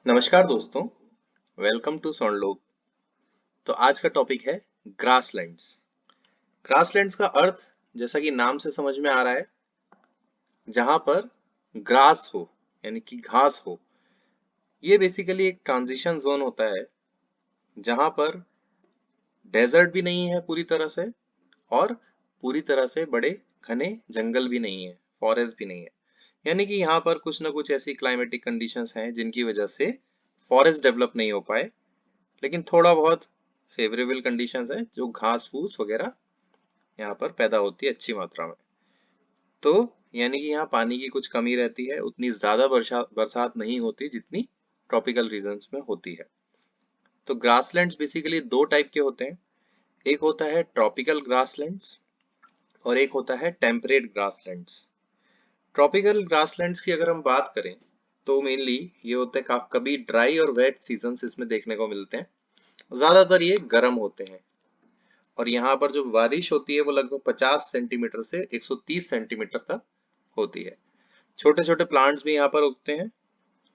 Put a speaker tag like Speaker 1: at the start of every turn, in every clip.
Speaker 1: नमस्कार दोस्तों, welcome to सोनलोग। तो आज का टॉपिक है ग्रासलैंड्स। ग्रासलैंड्स का अर्थ जैसा कि नाम से समझ में आ रहा है, जहां पर ग्रास हो यानी कि घास हो। ये बेसिकली एक ट्रांजिशन जोन होता है जहां पर डेजर्ट भी नहीं है पूरी तरह से और पूरी तरह से बड़े घने जंगल भी नहीं है, फॉरेस्ट भी नहीं है। यानी कि यहाँ पर कुछ ना कुछ ऐसी क्लाइमेटिक कंडीशंस हैं जिनकी वजह से फॉरेस्ट डेवलप नहीं हो पाए, लेकिन थोड़ा बहुत फेवरेबल कंडीशंस है जो घास फूस वगैरह यहाँ पर पैदा होती है अच्छी मात्रा में। तो यानी कि यहाँ पानी की कुछ कमी रहती है, उतनी ज्यादा बरसात नहीं होती जितनी ट्रॉपिकल रीजन्स में होती है। तो ग्रासलैंड्स बेसिकली दो टाइप के होते हैं। एक होता है ट्रॉपिकल ग्रासलैंड्स और एक होता है टेम्परेट ग्रासलैंड्स। ट्रॉपिकल ग्रासलैंड्स की अगर हम बात करें तो मेनली ये होते हैं, कभी ड्राई और वेट सीजन्स इसमें देखने को मिलते हैं। ज्यादातर ये गर्म होते हैं और यहाँ पर जो बारिश होती है वो लगभग 50 सेंटीमीटर से 130 सेंटीमीटर तक होती है। छोटे छोटे प्लांट्स भी यहाँ पर उगते हैं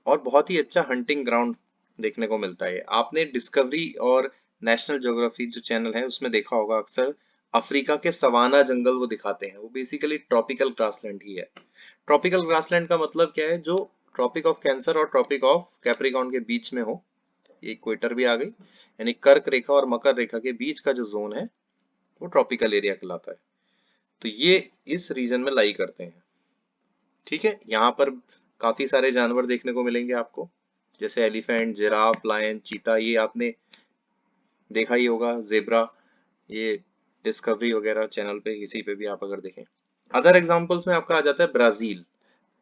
Speaker 1: और बहुत ही अच्छा हंटिंग ग्राउंड देखने को मिलता है। आपने डिस्कवरी और नेशनल ज्योग्राफी जो चैनल है उसमें देखा होगा, अक्सर अफ्रीका के सवाना जंगल वो दिखाते हैं, वो बेसिकली ट्रॉपिकल ग्रासलैंड ही है। ट्रॉपिकल ग्रासलैंड का मतलब क्या है? जो ट्रॉपिक ऑफ कैंसर और ट्रॉपिक ऑफ कैप्रिकॉर्न के बीच में हो। ये इक्वेटर भी आ गई, यानी कर्क रेखा और मकर रेखा के बीच का जो जोन है वो ट्रॉपिकल एरिया कहलाता है। तो ये इस रीजन में लाई करते हैं। ठीक है, यहाँ पर काफी सारे जानवर देखने को मिलेंगे आपको, जैसे एलिफेंट, जिराफ, लायन, चीता, ये आपने देखा ही होगा, जेब्रा, ये डिस्कवरी वगैरह चैनल पे किसी पे भी आप अगर देखें। अदर एग्जांपल्स में आपका आ जाता है ब्राजील,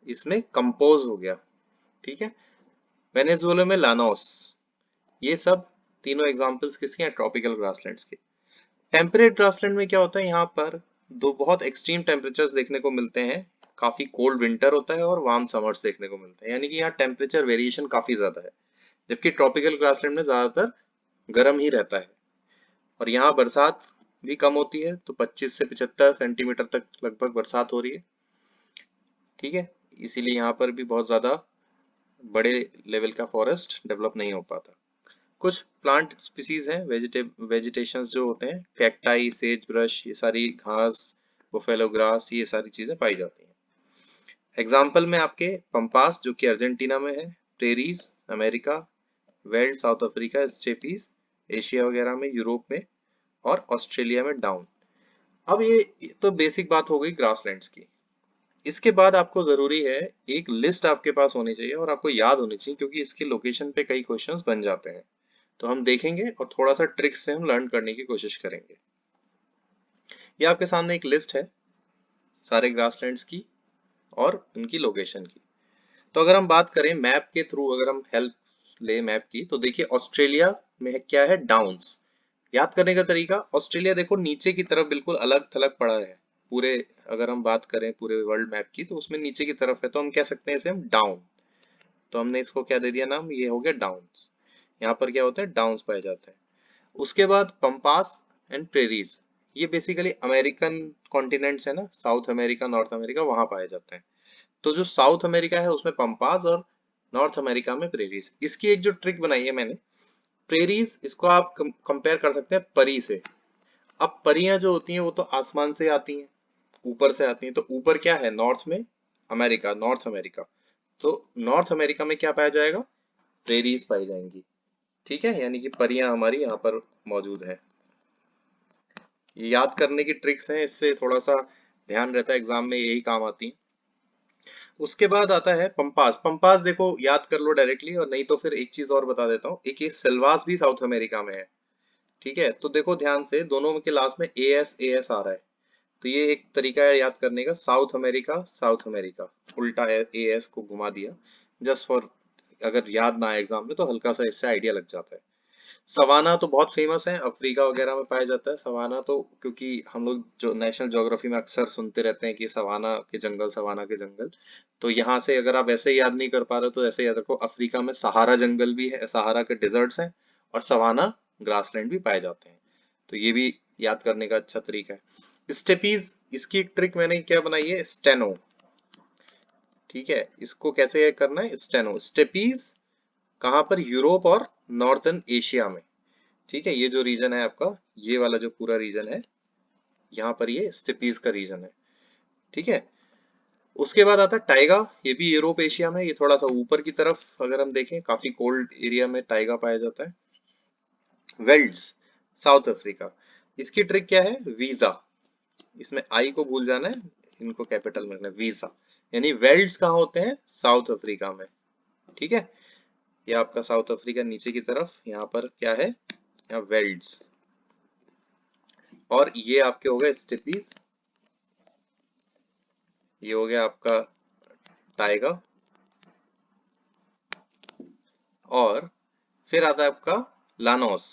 Speaker 1: इसमें कंपोज हो गया। ठीक है, वेनेजुएला में लानोस। ये सब तीनों एग्जांपल्स किसके हैं? ट्रॉपिकल ग्रासलैंड्स के। टेम्परेट ग्रासलैंड में क्या होता है? यहाँ पर दो बहुत एक्सट्रीम टेम्परेचर्स देखने को मिलते हैं। काफी कोल्ड विंटर होता है और वार्म समर्स देखने को मिलते हैं, यानी कि यहाँ टेम्परेचर वेरिएशन काफी ज्यादा है। जबकि ट्रॉपिकल ग्रासलैंड में ज्यादातर गर्म ही रहता है और यहाँ बरसात भी कम होती है, तो 25 से 75 सेंटीमीटर तक लगभग बरसात हो रही है। ठीक है, इसीलिए यहाँ पर भी बहुत ज्यादा बड़े लेवल का फॉरेस्ट डेवलप नहीं हो पाता। कुछ प्लांट स्पीसीज हैं, वेजिटेशंस जो होते हैं, कैक्टाई, सेज ब्रश, ये सारी घास, बुफेलो ग्रास, ये सारी चीजें पाई जाती हैं। एग्जाम्पल में आपके पंपास जो कि अर्जेंटीना में है, prairies America, veld South Africa, steppes Asia वगैरह में, यूरोप में, और ऑस्ट्रेलिया में डाउन। अब ये तो बेसिक बात हो गई ग्रासलैंड्स की। इसके बाद आपको जरूरी है एक लिस्ट आपके पास होनी चाहिए और आपको याद होनी चाहिए, क्योंकि इसके लोकेशन पे कई क्वेश्चंस बन जाते हैं। तो हम देखेंगे और थोड़ा सा ट्रिक्स से हम लर्न करने की कोशिश करेंगे। ये आपके सामने एक लिस्ट है सारे ग्रासलैंड्स की और उनकी लोकेशन की। तो अगर हम बात करें मैप के थ्रू, अगर हम हेल्प ले मैप की, तो देखिए ऑस्ट्रेलिया में क्या है? डाउन्स। याद करने का तरीका, ऑस्ट्रेलिया देखो नीचे की तरफ बिल्कुल अलग थलग पड़ा है पूरे। अगर हम बात करें पूरे वर्ल्ड मैप की तो उसमें नीचे की तरफ है, तो हम कह सकते हैं इसे हम डाउन। तो हमने इसको क्या दे दिया नाम? ये हो गया डाउन। यहाँ पर क्या होता है? डाउन्स पाए जाते हैं। उसके बाद पंपास एंड प्रेरीज, ये बेसिकली अमेरिकन कॉन्टिनेंट्स है ना, साउथ अमेरिका, नॉर्थ अमेरिका, वहां पाए जाते हैं। तो जो साउथ अमेरिका है उसमें पंपास और नॉर्थ अमेरिका में प्रेरीज। इसकी एक जो ट्रिक बनाई है मैंने, प्रेरीज इसको आप कंपेयर कर सकते हैं परी से। अब परियां जो होती हैं वो तो आसमान से आती हैं, ऊपर से आती हैं। तो ऊपर क्या है? नॉर्थ में अमेरिका, नॉर्थ अमेरिका। तो नॉर्थ अमेरिका में क्या पाया जाएगा? प्रेरीज पाई जाएंगी। ठीक है, यानी कि परियां हमारी यहाँ पर मौजूद है। ये याद करने की ट्रिक्स हैं, इससे थोड़ा सा ध्यान रहता है, एग्जाम में यही काम आती है। उसके बाद आता है पंपास। पंपास देखो याद कर लो डायरेक्टली, और नहीं तो फिर एक चीज और बता देता हूँ, एक ये सिल्वास भी साउथ अमेरिका में है। ठीक है, तो देखो ध्यान से, दोनों के लास्ट में ए एस आ रहा है। तो ये एक तरीका है याद करने का, साउथ अमेरिका, साउथ अमेरिका, उल्टा ए एस को घुमा दिया, जस्ट फॉर, अगर याद ना आए एग्जाम में तो हल्का सा इससे आइडिया लग जाता है। सवाना तो बहुत फेमस है, अफ्रीका वगैरह में पाया जाता है सवाना। तो क्योंकि हम लोग जो नेशनल ज्योग्राफी में अक्सर सुनते रहते हैं कि सवाना के जंगल, सवाना के जंगल। तो यहाँ से अगर आप ऐसे याद नहीं कर पा रहे हो तो ऐसे याद रखो, अफ्रीका में सहारा जंगल भी है, सहारा के डिजर्ट्स हैं, और सवाना ग्रासलैंड भी पाए जाते हैं। तो ये भी याद करने का अच्छा तरीका है। स्टेपीज, इसकी एक ट्रिक मैंने क्या बनाई है? स्टेनो। ठीक है, इसको कैसे करना है? स्टेनो, स्टेपीज कहाँ पर? यूरोप और नॉर्थर्न एशिया में। ठीक है, ये जो रीजन है आपका, ये वाला जो पूरा रीजन है, यहाँ पर ये स्टेपीज का रीजन है। ठीक है, उसके बाद आता है टाइगा। ये भी यूरोप एशिया में, ये थोड़ा सा ऊपर की तरफ अगर हम देखें, काफी कोल्ड एरिया में टाइगा पाया जाता है। Welds, south Africa. इसकी ट्रिक क्या है? वीजा, इसमें आई को भूल जाना है, इनको कैपिटल में रखना है, वीजा। यानी वेल्ड्स कहाँ होते हैं? साउथ अफ्रीका में। ठीक है, ये आपका साउथ अफ्रीका नीचे की तरफ, यहाँ पर क्या है? यहाँ वेल्ड्स। और ये आपके हो गए स्टिपीज, ये हो गया आपका टाइगा। और फिर आता है आपका लानोस।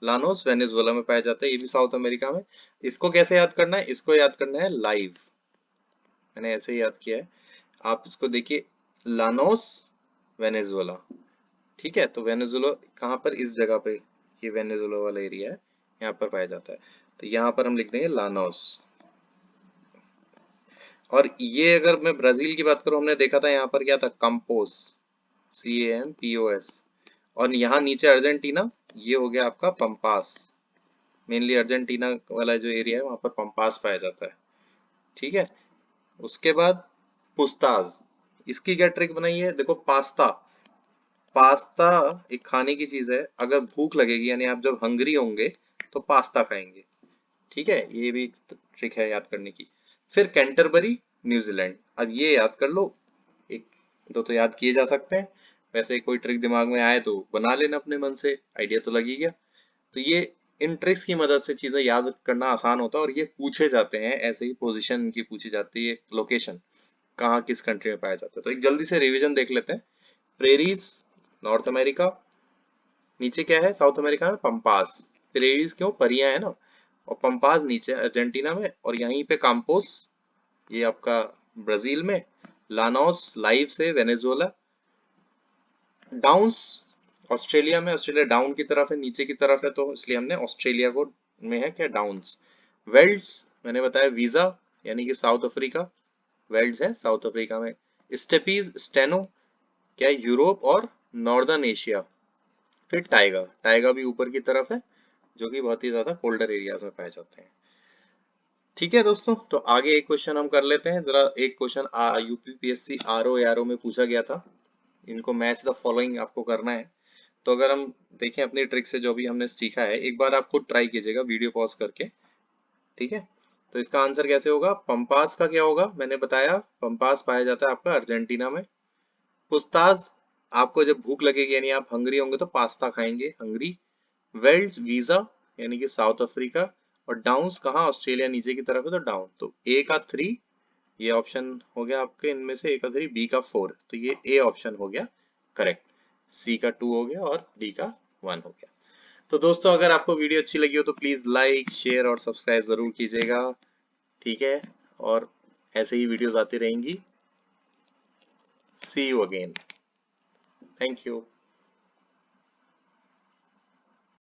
Speaker 1: लानोस वेनेजुएला में पाया जाता है, ये भी साउथ अमेरिका में। इसको कैसे याद करना है? इसको याद करना है लाइव, मैंने ऐसे ही याद किया है। आप इसको देखिए, लानोस वेनेजुएला। ठीक है, तो वेनेजुएला कहाँ पर? इस जगह पे, ये वेनेजुएला वाला एरिया है, यहाँ पर पाया जाता है। तो यहाँ पर हम लिख देंगे लानोस। और ये अगर मैं ब्राजील की बात करूं, हमने देखा था यहाँ पर क्या था? Compass, CAMPOS। और यहाँ नीचे अर्जेंटीना, ये हो गया आपका पंपास। मेनली अर्जेंटीना वाला जो एरिया है, वहां पर पंपास पाया जाता है। ठीक है, उसके बाद पुस्ताज। इसकी क्या ट्रिक बनाई है? देखो, पास्ता, पास्ता एक खाने की चीज है, अगर भूख लगेगी यानी आप जब हंग्री होंगे तो पास्ता खाएंगे। ठीक है, ये भी ट्रिक है याद करने की। फिर कैंटरबरी, न्यूजीलैंड। अब ये याद कर लो, एक दो तो याद किए जा सकते हैं, वैसे कोई ट्रिक दिमाग में आए तो बना लेना अपने मन से, आइडिया तो लग ही गया। तो ये इन ट्रिक्स की मदद से चीजें याद करना आसान होता है, और ये पूछे जाते हैं ऐसे ही, पोजीशन की पूछी जाती है, लोकेशन कहाँ किस कंट्री में पाया जाता है। तो एक जल्दी से रिवीजन देख लेते हैं। Prairies, north America. नीचे क्या है? साउथ अमेरिका में पंपास। प्रेरीज क्यों? परियां है ना। और पंपास नीचे अर्जेंटीना में, और यहीं पे काम्पोस, ये आपका ब्राजील में। लानोस लाइव से वेनेजुएला। डाउन्स ऑस्ट्रेलिया में, ऑस्ट्रेलिया डाउन की तरफ है, नीचे की तरफ है, तो इसलिए हमने ऑस्ट्रेलिया को में है क्या? डाउन्स। वेल्ड्स मैंने बताया वीजा, यानी कि साउथ अफ्रीका, वेल्ड्स है साउथ अफ्रीका में। स्टेपीज, स्टेनो, क्या है? यूरोप और नॉर्दर्न एशिया। फिर टाइगर, टाइगर भी ऊपर की तरफ है, जो कि बहुत ही ज्यादा कोल्डर एरियाज में पाए जाते हैं। ठीक है दोस्तों, तो आगे एक क्वेश्चन हम कर लेते हैं। जरा एक क्वेश्चन UPPSC RO ARO में पूछा गया था, इनको मैच द फॉलोइंग आपको करना है। तो अगर हम देखें अपनी ट्रिक से जो भी हमने सीखा है, एक बार आप खुद ट्राई कीजिएगा वीडियो पॉज करके। ठीक है, तो इसका आंसर कैसे होगा? पंपास का क्या होगा? मैंने बताया, पंपास पाया जाता है आपका अर्जेंटीना में। पुस्ताज, आपको जब भूख लगेगी यानी आप हंग्री होंगे तो पास्ता खाएंगे, हंग्री। वेल्ड्स, वीजा, यानी कि साउथ अफ्रीका। और डाउन्स कहाँ? ऑस्ट्रेलिया नीचे की तरफ है, तो डाउन। तो ए का 3, ये ऑप्शन हो गया आपके इनमें से, ए का 3, बी का 4, तो ये ए ऑप्शन हो गया करेक्ट। सी का 2 हो गया और डी का 1 हो गया। तो दोस्तों, अगर आपको वीडियो अच्छी लगी हो तो प्लीज लाइक, शेयर और सब्सक्राइब जरूर कीजिएगा। ठीक है, और ऐसे ही वीडियोस आती रहेंगी। सी यू अगेन। Thank you.